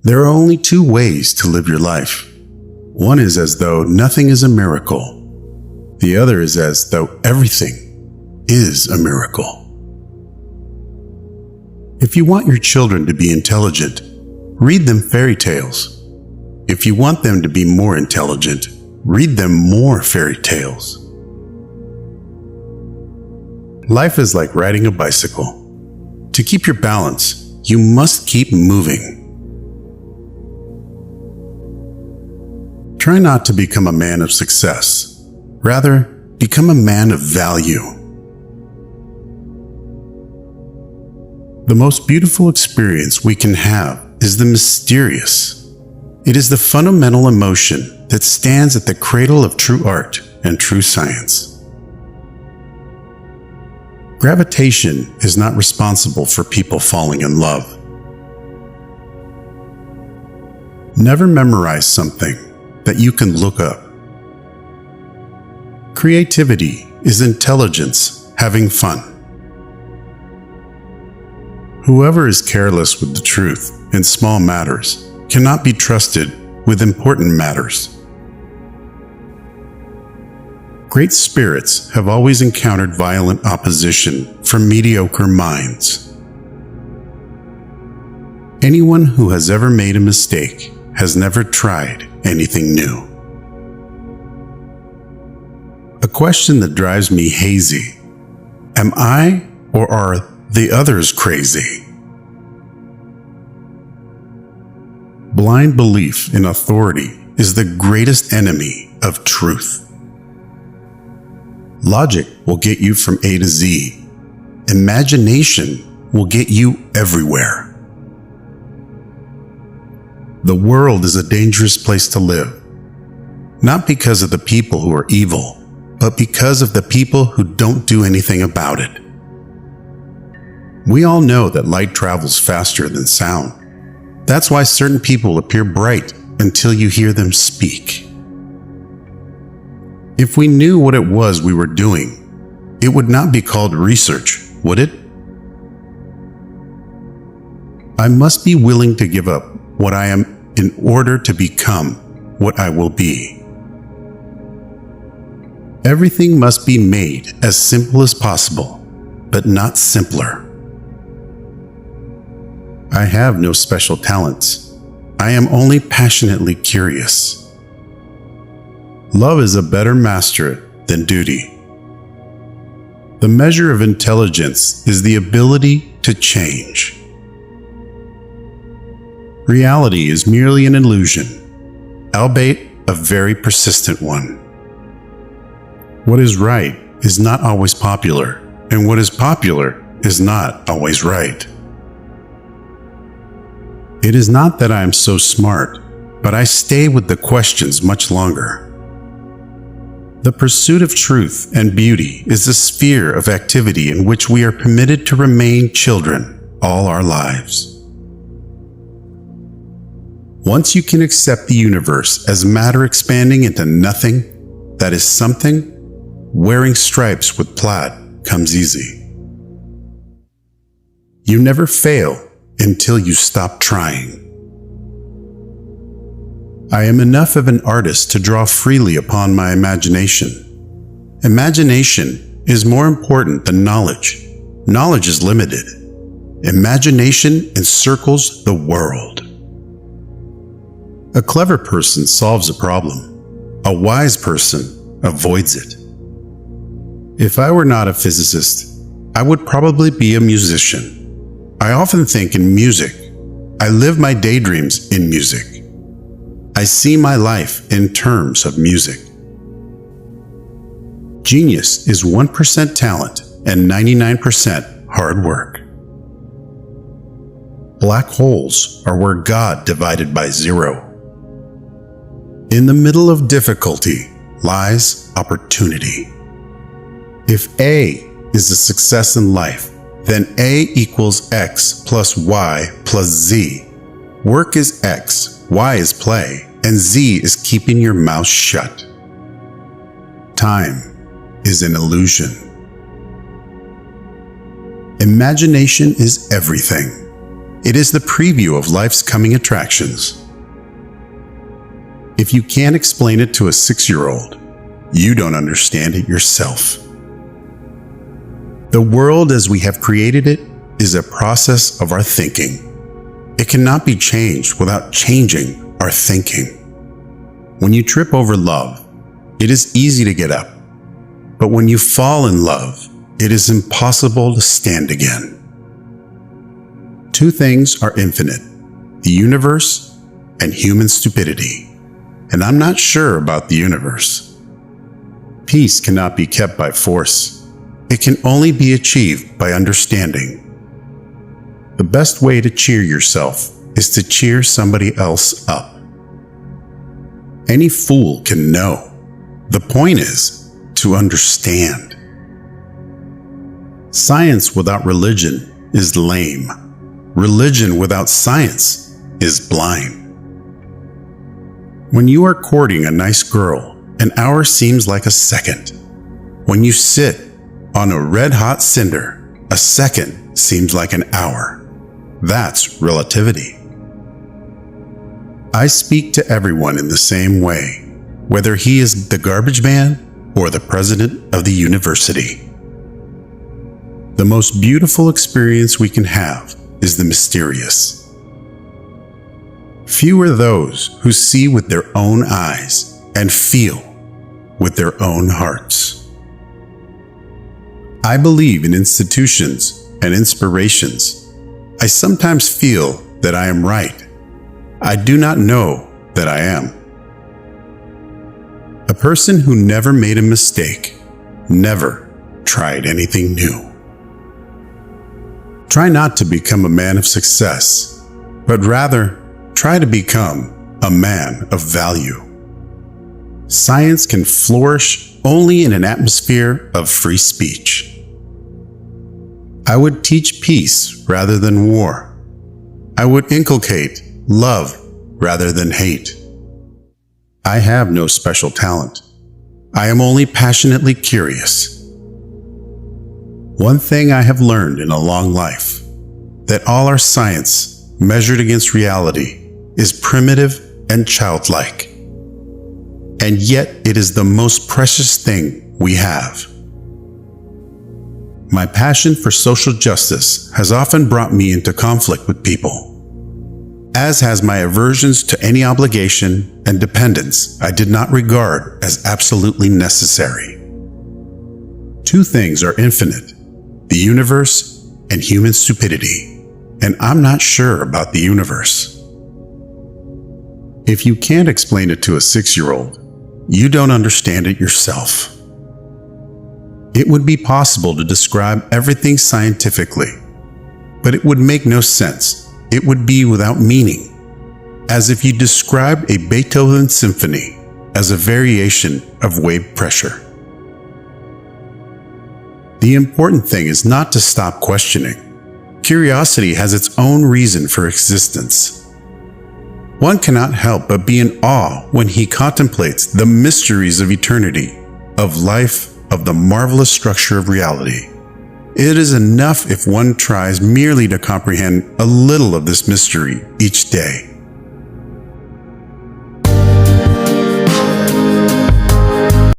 There are only two ways to live your life. One is as though nothing is a miracle. The other is as though everything is a miracle. If you want your children to be intelligent, read them fairy tales. If you want them to be more intelligent, read them more fairy tales. Life is like riding a bicycle. To keep your balance, you must keep moving. Try not to become a man of success. Rather, become a man of value. The most beautiful experience we can have is the mysterious. It is the fundamental emotion that stands at the cradle of true art and true science. Gravitation is not responsible for people falling in love. Never memorize something that you can look up. Creativity is intelligence having fun. Whoever is careless with the truth in small matters cannot be trusted with important matters. Great spirits have always encountered violent opposition from mediocre minds. Anyone who has ever made a mistake has never tried anything new. A question that drives me hazy: am I or are the others crazy? Blind belief in authority is the greatest enemy of truth. Logic will get you from A to Z. Imagination will get you everywhere. The world is a dangerous place to live, not because of the people who are evil, but because of the people who don't do anything about it. We all know that light travels faster than sound. That's why certain people appear bright until you hear them speak. If we knew what it was we were doing, it would not be called research, would it? I must be willing to give up what I am in order to become what I will be. Everything must be made as simple as possible, but not simpler. I have no special talents. I am only passionately curious. Love is a better master than duty. The measure of intelligence is the ability to change. Reality is merely an illusion, albeit a very persistent one. What is right is not always popular, and what is popular is not always right. It is not that I am so smart, but I stay with the questions much longer. The pursuit of truth and beauty is a sphere of activity in which we are permitted to remain children all our lives. Once you can accept the universe as matter expanding into nothing that is something, wearing stripes with plaid comes easy. You never fail until you stop trying. I am enough of an artist to draw freely upon my imagination. Imagination is more important than knowledge. Knowledge is limited. Imagination encircles the world. A clever person solves a problem. A wise person avoids it. If I were not a physicist, I would probably be a musician. I often think in music. I live my daydreams in music. I see my life in terms of music. Genius is 1% talent and 99% hard work. Black holes are where God divided by zero. In the middle of difficulty lies opportunity. If A is a success in life, then A equals X plus Y plus Z. Work is X, Y is play, and Z is keeping your mouth shut. Time is an illusion. Imagination is everything. It is the preview of life's coming attractions. If you can't explain it to a 6-year-old, you don't understand it yourself. The world as we have created it is a process of our thinking. It cannot be changed without changing our thinking. When you trip over love, it is easy to get up. But when you fall in love, it is impossible to stand again. Two things are infinite: the universe and human stupidity. And I'm not sure about the universe. Peace cannot be kept by force. It can only be achieved by understanding. The best way to cheer yourself is to cheer somebody else up. Any fool can know. The point is to understand. Science without religion is lame. Religion without science is blind. When you are courting a nice girl, an hour seems like a second. When you sit on a red-hot cinder, a second seems like an hour. That's relativity. I speak to everyone in the same way, whether he is the garbage man or the president of the university. The most beautiful experience we can have is the mysterious. Few are those who see with their own eyes and feel with their own hearts. I believe in institutions and inspirations. I sometimes feel that I am right. I do not know that I am. A person who never made a mistake never tried anything new. Try not to become a man of success, but rather try to become a man of value. Science can flourish only in an atmosphere of free speech. I would teach peace rather than war. I would inculcate love rather than hate. I have no special talent. I am only passionately curious. One thing I have learned in a long life, that all our science measured against reality is primitive and childlike. And yet it is the most precious thing we have. My passion for social justice has often brought me into conflict with people, as has my aversions to any obligation and dependence I did not regard as absolutely necessary. Two things are infinite: the universe and human stupidity, and I'm not sure about the universe. If you can't explain it to a 6-year-old, you don't understand it yourself. It would be possible to describe everything scientifically, but it would make no sense. It would be without meaning, as if you described a Beethoven symphony as a variation of wave pressure. The important thing is not to stop questioning. Curiosity has its own reason for existence. One cannot help but be in awe when he contemplates the mysteries of eternity, of life, of the marvelous structure of reality. It is enough if one tries merely to comprehend a little of this mystery each day.